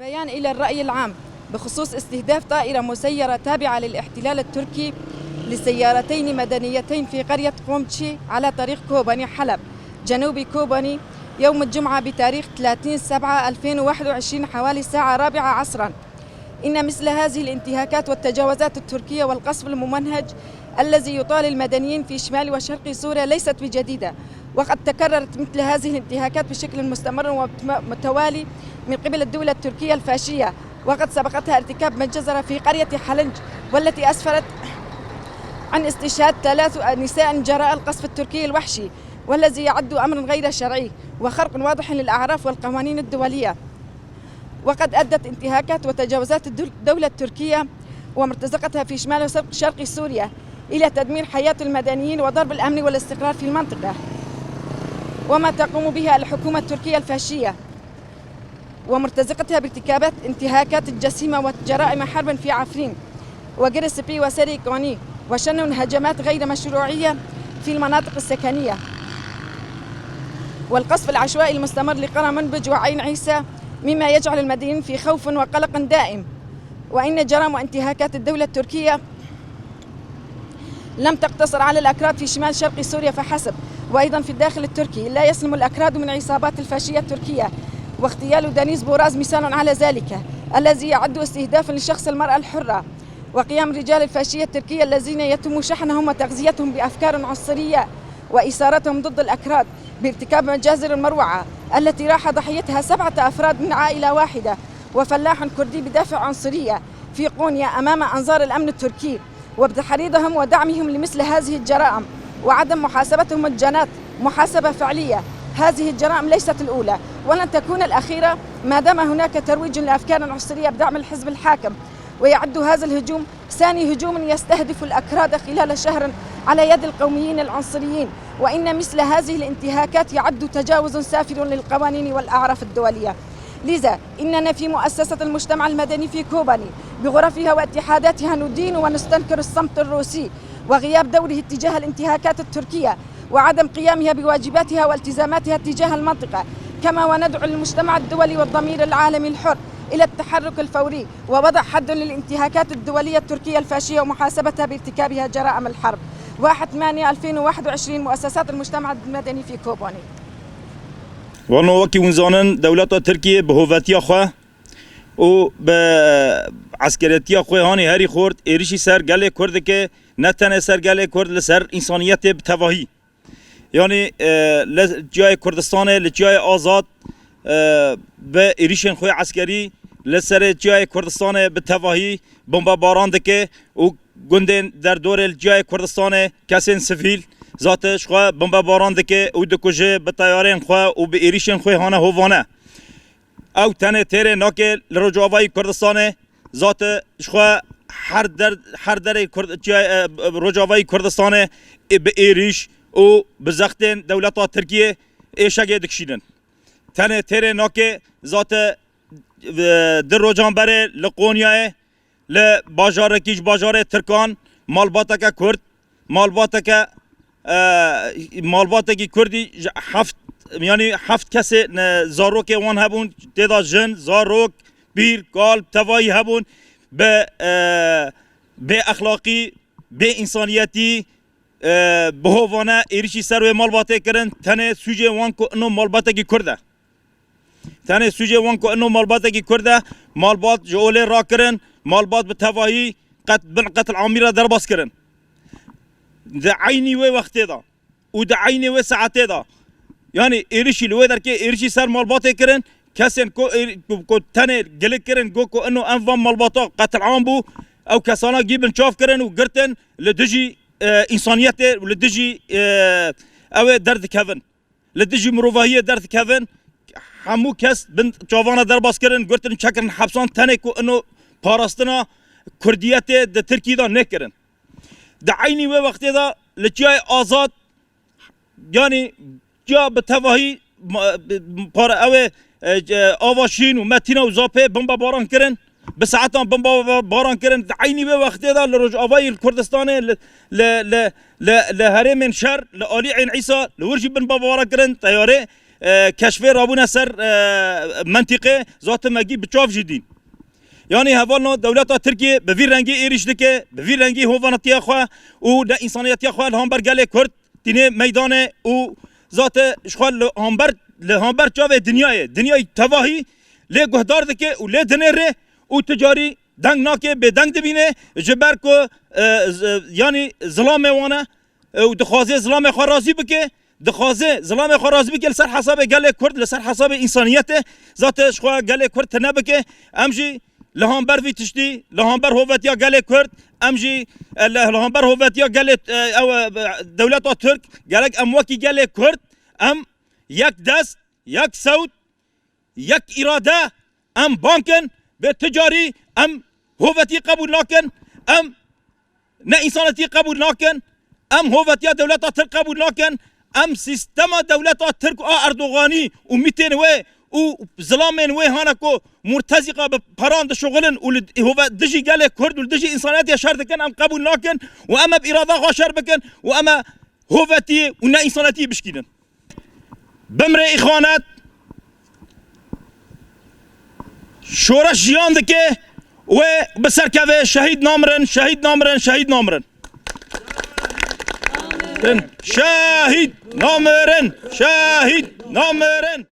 بيان إلى الرأي العام بخصوص استهداف طائرة مسيرة تابعة للاحتلال التركي لسيارتين مدنيتين في قرية قومتشي على طريق كوباني حلب جنوب كوباني يوم الجمعة بتاريخ 30/7/2021 حوالي الساعة 4 عصرا. إن مثل هذه الانتهاكات والتجاوزات التركية والقصف الممنهج الذي يطال المدنيين في شمال وشرق سوريا ليست بجديدة، وقد تكررت مثل هذه الانتهاكات بشكل مستمر ومتوالي من قبل الدولة التركية الفاشية، وقد سبقتها ارتكاب مجزرة في قرية حلنج والتي أسفرت عن استشهاد 3 نساء جراء القصف التركي الوحشي، والذي يعد أمرا غير شرعي وخرق واضح للأعراف والقوانين الدولية. وقد أدت انتهاكات وتجاوزات الدولة التركية ومرتزقتها في شمال وشرق سوريا إلى تدمير حياة المدنيين وضرب الأمن والاستقرار في المنطقة، وما تقوم بها الحكومة التركية الفاشية ومرتزقتها بارتكابات انتهاكات الجسيمة وجرائم حرب في عفرين وقرسبي وسري كوني وشن هجمات غير مشروعية في المناطق السكنية، والقصف العشوائي المستمر لقرى منبج وعين عيسى مما يجعل المدنيين في خوف وقلق دائم. وإن جرائم وانتهاكات الدولة التركية لم تقتصر على الأكراد في شمال شرق سوريا فحسب، وأيضا في الداخل التركي لا يسلم الأكراد من عصابات الفاشية التركية، واغتيال دانيز بوراز مثال على ذلك الذي يعد استهدافا لشخص المرأة الحرة، وقيام رجال الفاشية التركية الذين يتم شحنهم وتغذيتهم بأفكار عنصرية وإثارتهم ضد الأكراد بارتكاب مجازر المروعة التي راح ضحيتها 7 أفراد من عائلة واحدة وفلاح كردي بدافع عنصرية في قونيا أمام أنظار الأمن التركي، وبتحريضهم ودعمهم لمثل هذه الجرائم وعدم محاسبتهم الجنات محاسبة فعلية. هذه الجرائم ليست الأولى ولن تكون الأخيرة ما دام هناك ترويج لأفكار عنصرية بدعم الحزب الحاكم، ويعد هذا الهجوم ثاني هجوم يستهدف الأكراد خلال شهر على يد القوميين العنصريين. وإن مثل هذه الانتهاكات يعد تجاوز سافر للقوانين والأعراف الدولية. لذا إننا في مؤسسة المجتمع المدني في كوباني بغرفها واتحاداتها ندين ونستنكر الصمت الروسي وغياب دوره تجاه الانتهاكات التركية وعدم قيامها بواجباتها والتزاماتها تجاه المنطقة، كما وندعو المجتمع الدولي والضمير العالمي الحر إلى التحرك الفوري ووضع حد للانتهاكات الدولية التركية الفاشية ومحاسبتها بارتكابها جرائم الحرب. 1/8/2021 مؤسسات المجتمع المدني في كوباني. والله وكي ونزانن دولة تركيا بهوفاتيا خواه و بعسكريتيا خواه هاني هاري خورد إيريشي سر قالي كورد كي نتنه سر قالي كورد لسر إنسانيت بتواهي، يعني لجاي كردستان لجاي آزاد بإيريشن خواه عسكري لسر جاي كردستان بتواهي بمبا باران دكي و گندن در دور الجای کردستان کسین سفیل ذاتش خواه بمبا باران دکه او دکوژه به تیارین خواه و به ایریشن خواه هانه هوانه او تنه تیره ناکه لرجاوای کردستان ذات خواه هر در رجاوای کردستان به ایریش و به زختن دولت ترکیه ایشگه دکشیدن تنه تیره ناکه ذات در رجان بره لقونیه ل باجار کیش باجار ترکان مالباتک کرد مالباتکی کردی یعنی 7 کسی زاروک وان هبون تعداد جن زاروک بیر قالب توایی هبون به اخلاقی به انسانیتی به هوانه ایریشی سر و مالباته کردن تنه سوژه وان کو انو مالباتکی کرده تنه سوژه وان کو انو مالباتکی کرده مالبات جوله را کردن مالبات بتواهی قتل عاميرة درباس كرن ده عيني وقت ده وده عيني وساعته ده يعني إيرشي لو در كي إيرشي سر مالبات كرن كسن كو تاني جلك كرن كو إنه أنفم مالباتا قتل عام بو أو كسانا جيبن شاف كرن وقرتن لدجي إنسانيته ولدجي أو درد كفن لدجي مروفاهية درد كفن همو كس بنت جوانه درباس كرن قرتن شكرن حبسان تاني كو إنه پاراستنا کردیت د ترکی دا نکرن د عینی و وقت دا لجای آزاد یعنی جا به تواهی پار او آواشین و متینا و زاپه بمبا باران کرن به ساعتان بمبا باران کرن د عینی و وقت دا لرج آوای کردستان ل هرم شر لآلی عین عیسی لورجی بمبا باران کرن تیاره کشفه رابون سر منطقه ذات مگی بچاف جدین یعنی هوالنا دولت ترکیه به ویر رنگی ایریش دکه به ویر رنگی هوانتی خو و ده انسانیتی خو هم برگله کرد تینه میدان و ذات شخال همبر چاوه دنیای تواهی لی گهدار دکه و لی دنره و تجاری دنگ ناکه به دنگ دبینه جبر کو یعنی ظلام وانه و دخوازه ظلام خو راضی بکه دخوازه ظلام خو راضی بکه لسر حساب گله کرد لسر حساب انسانیت ذات شخوا گله کرد تنبکه امجی لهامبر وی تشتی لهامبر هوتیا گله کرد امجی لهامبر هوتیا گله او دولت ترک گلک امواکی گله کرد ام یک دست یک صوت یک اراده ام بانکن به تجاری ام هوتی قبول ناکن ام نه انسانیتی قبول ناکن ام هوتیا دولت ترک قبول ناکن ام سیستم دولت ترک اردوغانی و میتن و ظلامن و هانکو مرتزقه به پراند شغلن و هو دجی گله کرد و دجی انسانیت شر دکن ام قبول ناکن و اما باراده خو شر بکن و اما هوتی و نه انسانیتی بشکینن بمره اخوانات شورش جیان دکه و بسرکوه شهید نامرن شهید نامرن شهید نامرن شهید نامرن شهید نامرن